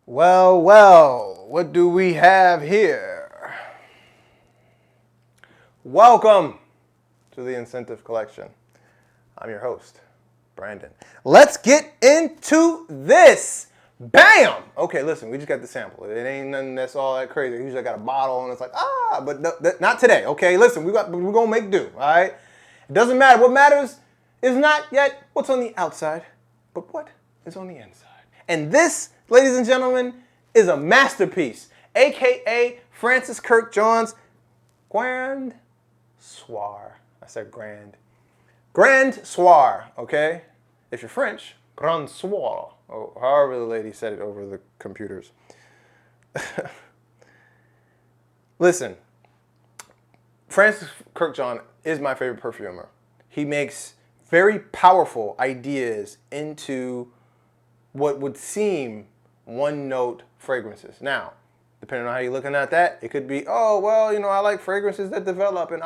Well, well, what do we have here? Welcome to the Inscentive Collection. I'm your host, Brandon. Let's get into this. Bam! Okay, listen, we just got the sample. It ain't nothing that's all that crazy. Usually I got a bottle and it's like, but no, not today. Okay, listen, we're gonna make do, all right? It doesn't matter. What matters is not yet what's on the outside, but what is on the inside. And this, ladies and gentlemen, is a masterpiece, aka Francis Kurkdjian's Grand Soir. I said grand. Grand Soir, okay? If you're French, Grand Soir, or however the lady said it over the computers. Listen, Francis Kurkdjian is my favorite perfumer. He makes very powerful ideas into what would seem one-note fragrances. Now, depending on how you're looking at that, it could be, oh, well, you know, I like fragrances that develop and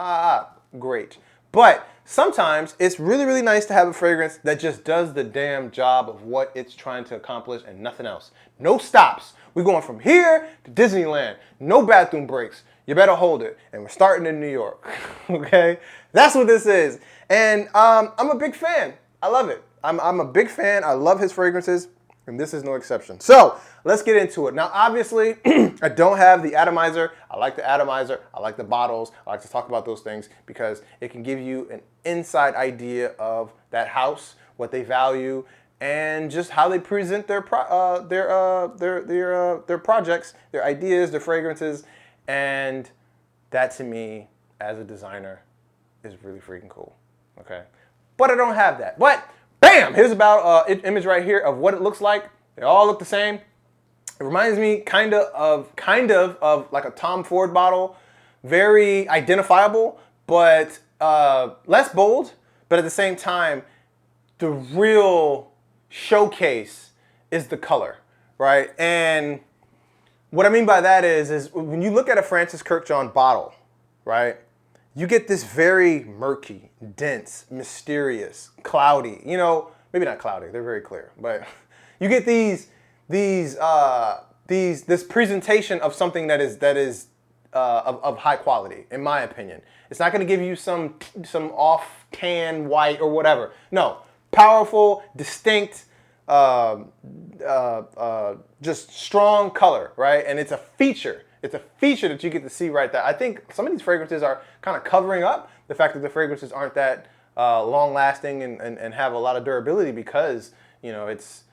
great. But sometimes it's really, really nice to have a fragrance that just does the damn job of what it's trying to accomplish and nothing else. No stops. We're going from here to Disneyland. No bathroom breaks. You better hold it. And we're starting in New York. Okay? That's what this is. And I'm a big fan. I love it. I'm a big fan. I love his fragrances. And this is no exception. So let's get into it. Now, obviously, I don't have the atomizer. I like the atomizer. I like the bottles. I like to talk about those things because it can give you an inside idea of that house, what they value, and just how they present their projects, their ideas, their fragrances. And that, to me, as a designer, is really freaking cool. Okay, but I don't have that. But bam! Here's about an image right here of what it looks like. They all look the same. It reminds me kind of like a Tom Ford bottle. Very identifiable, but less bold. But at the same time, the real showcase is the color, right? And what I mean by that is when you look at a Francis Kurkdjian bottle, right? You get this very murky, dense, mysterious, cloudy. You know, maybe not cloudy. They're very clear, but you get this presentation of something that is of high quality, in my opinion. It's not going to give you some off tan white or whatever. No, powerful, distinct, just strong color, right? And it's a feature. It's a feature that you get to see right there. I think some of these fragrances are kind of covering up the fact that the fragrances aren't that long-lasting and have a lot of durability because, you know, it's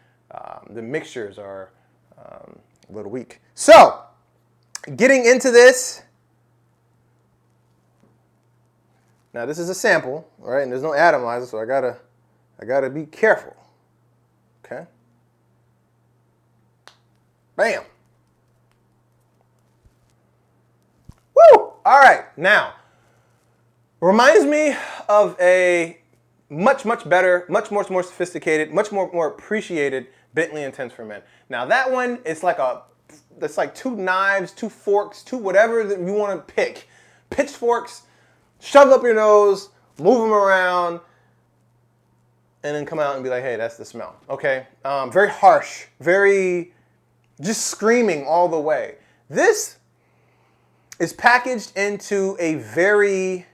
the mixtures are a little weak. So, getting into this. Now, this is a sample, right? And there's no atomizer, so I gotta be careful. Okay. Bam. Woo! All right, now, reminds me of a much better, much more sophisticated, much more appreciated Bentley Intense for Men. Now that one, it's like two knives, two forks, two whatever that you want to pick. Pitchforks, shove up your nose, move them around, and then come out and be like, hey, that's the smell. Okay, very harsh, very just screaming all the way. This is packaged into a very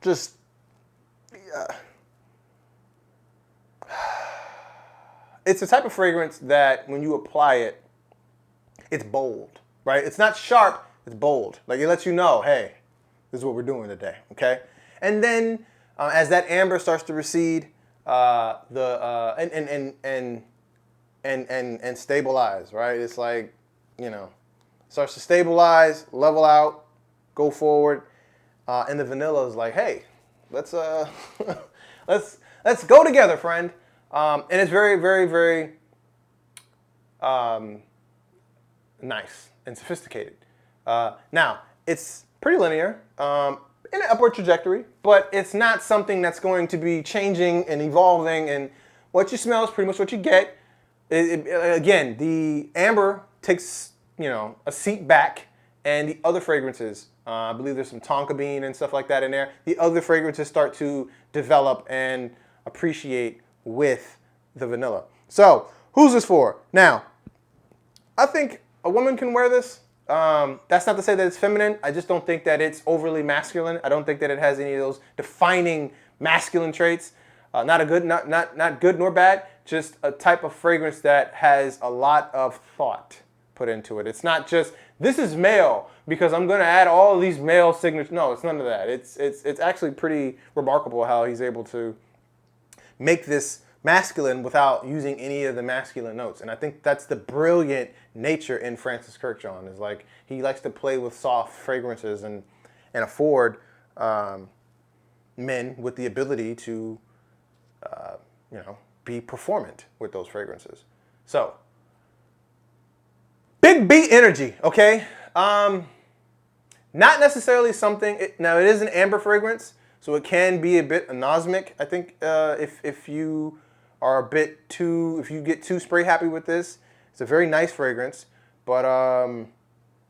it's a type of fragrance that when you apply it, it's bold, right? It's not sharp, it's bold. Like it lets you know, hey, this is what we're doing today, okay? And then as that amber starts to recede, and stabilize, right? It's like, you know, starts to stabilize, level out, go forward, and the vanilla is like, hey, let's go together, friend. And it's very, very, very nice and sophisticated. Now, it's pretty linear in an upward trajectory, but it's not something that's going to be changing and evolving. And what you smell is pretty much what you get. Again, the amber takes, you know, a seat back, and the other fragrances, I believe there's some tonka bean and stuff like that in there. The other fragrances start to develop and appreciate with the vanilla. So, who's this for? Now, I think a woman can wear this. That's not to say that it's feminine. I just don't think that it's overly masculine. I don't think that it has any of those defining masculine traits. Not good nor bad. Just a type of fragrance that has a lot of thought put into it. It's not just, this is male because I'm going to add all of these male signatures. No, it's none of that. It's actually pretty remarkable how he's able to make this masculine without using any of the masculine notes. And I think that's the brilliant nature in Francis Kurkdjian, is like he likes to play with soft fragrances and afford men with the ability to be performant with those fragrances. So big beat energy, okay? Not necessarily something, now it is an amber fragrance, so it can be a bit anosmic. I think if you are if you get too spray happy with this, it's a very nice fragrance, but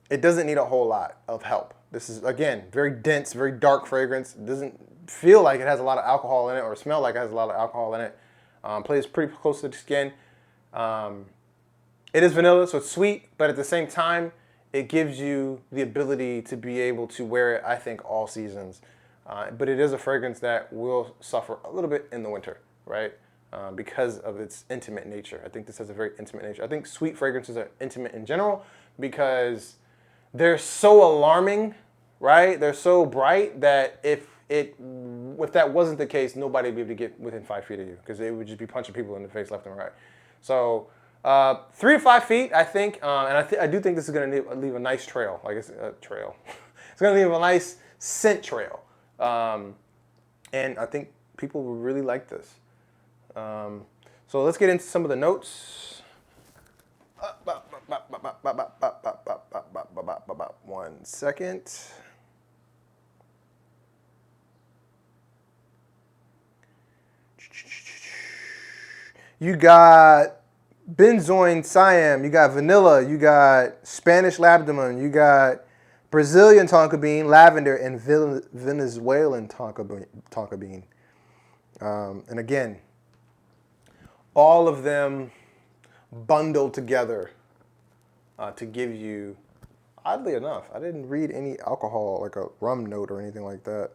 it doesn't need a whole lot of help. This is, again, very dense, very dark fragrance. It doesn't feel like it has a lot of alcohol in it or smell like it has a lot of alcohol in it. Plays pretty close to the skin. It is vanilla, so it's sweet, but at the same time, it gives you the ability to be able to wear it, I think, all seasons. But it is a fragrance that will suffer a little bit in the winter, right? Because of its intimate nature. I think this has a very intimate nature. I think sweet fragrances are intimate in general because they're so alarming, right? They're so bright that if that wasn't the case, nobody would be able to get within 5 feet of you because they would just be punching people in the face left and right. So 3 to 5 feet, I think, and I do think this is going to leave a nice trail. Like it's a trail. It's going to leave a nice scent trail, and I think people will really like this. So let's get into some of the notes. 1 second. You got benzoin siam, you got vanilla, you got Spanish labdanum, you got Brazilian tonka bean, lavender, and Venezuelan tonka bean. And again, all of them bundled together to give you, oddly enough, I didn't read any alcohol, like a rum note or anything like that.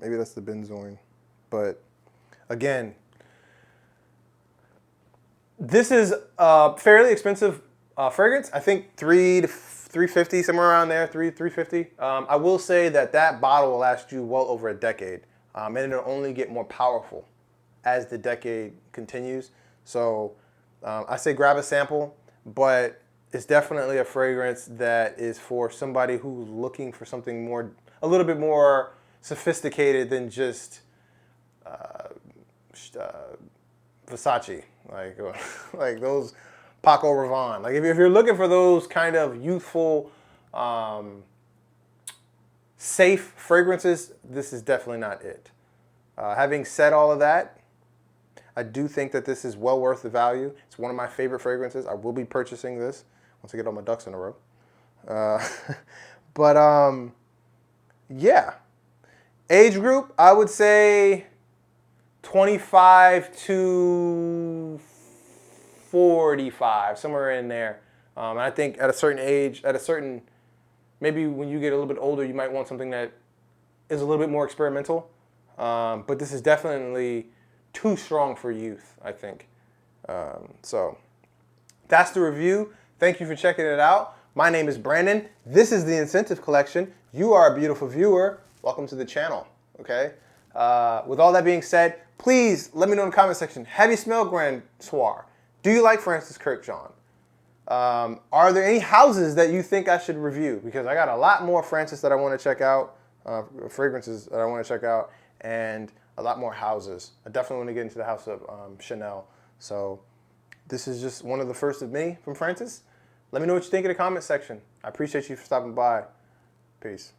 Maybe that's the benzoin. But again, this is a fairly expensive fragrance. I think $3 to $350, somewhere around there, $350. I will say that bottle will last you well over a decade, and it'll only get more powerful as the decade continues. So I say grab a sample, but it's definitely a fragrance that is for somebody who's looking for something more, a little bit more sophisticated than just Versace, like those Paco Rabanne. Like if you're looking for those kind of youthful, safe fragrances, this is definitely not it. Having said all of that, I do think that this is well worth the value. It's one of my favorite fragrances. I will be purchasing this once I get all my ducks in a row. But yeah, age group, I would say 25 to 45, somewhere in there. And I think at a certain age, maybe when you get a little bit older, you might want something that is a little bit more experimental. But this is definitely too strong for youth, I think. So that's the review. Thank you for checking it out. My name is Brandon. This is the Inscentive Collection. You are a beautiful viewer. Welcome to the channel, okay? With all that being said, please let me know in the comment section, have you smelled Grand Soir? Do you like Francis Kurkdjian? Are there any houses that you think I should review? Because I got a lot more Francis that I want to check out, fragrances that I want to check out, and a lot more houses. I definitely want to get into the house of Chanel. So this is just one of the first of many from Francis. Let me know what you think in the comment section. I appreciate you for stopping by. Peace.